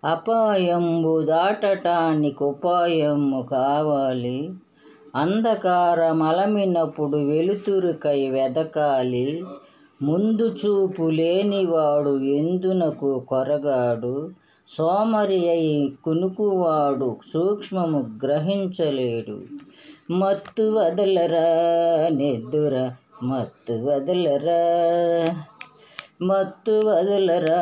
అపాయంబు దాటటానికి ఉపాయము కావాలి. అంధకారమలమినప్పుడు వెలుతురుకై వెదకాలి. ముందు చూపు లేనివాడు ఎందునకు కొరగాడు. సోమరి అయి కునుకువాడు సూక్ష్మము గ్రహించలేడు. మత్తు వదలరా నిద్దుర మత్తు వదలరా, మత్తు వదలరా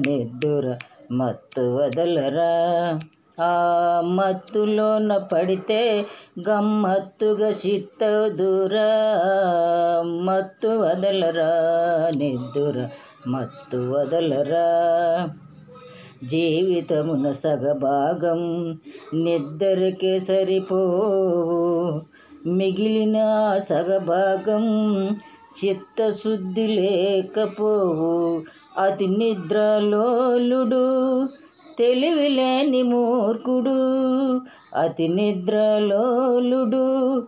నిద్దుర మత్తు వదలరా. ఆ మత్తులోన పడితే గమ్మత్తుగా చిత్తదురా. మత్తు వదలరా నిద్దుర మత్తు వదలరా. జీవితమున సగభాగం నిద్దరికే సరిపోవు. మిగిలిన సగభాగం చిత్తశుద్ధి లేకపోవు. అతి నిద్రలోలుడు తెలివిలేని మూర్ఖుడు. అతి నిద్రలోలుడు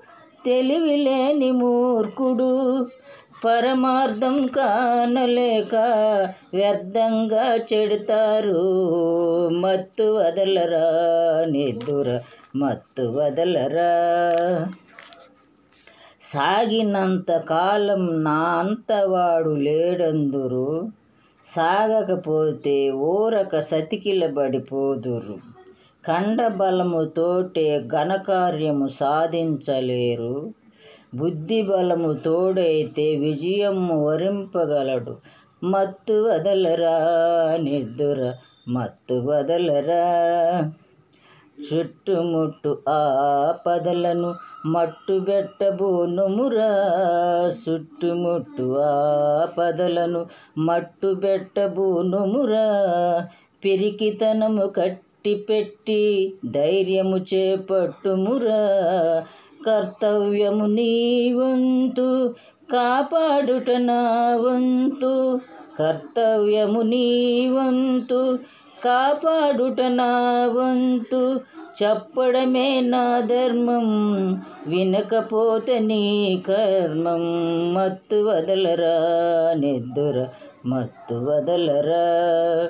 తెలివిలేని మూర్ఖుడు. పరమార్థం కానలేక వ్యర్థంగా చెడుతారు. మత్తు వదలరా నిద్దుర మత్తు వదలరా. సాగినంత కాలం నా అంతవాడు లేడందురు. సాగకపోతే ఊరక సతికిలబడిపోదురు. ఖండబలముతోటే ఘనకార్యము సాధించలేరు. బుద్ధిబలము తోడైతే విజయము వరింపగలడు. మత్తు వదలరా నిద్దుర మత్తు వదలరా. చుట్టుముట్టు ఆపదలను మట్టుబెట్టబోనుమురా. చుట్టుముట్టు ఆపదలను మట్టుబెట్టబోనుమురా. పిరికితనము కట్టిపెట్టి ధైర్యము చేపట్టుమురా. కర్తవ్యము నీ వంతు కాపాడుట నా వంతు. కర్తవ్యము నీ వంతు కాపాడుట నా వంతు. చెప్పడమే నా ధర్మం వినకపోతే నీ కర్మం. మత్తు వదలరా నిద్దుర మత్తు వదలరా.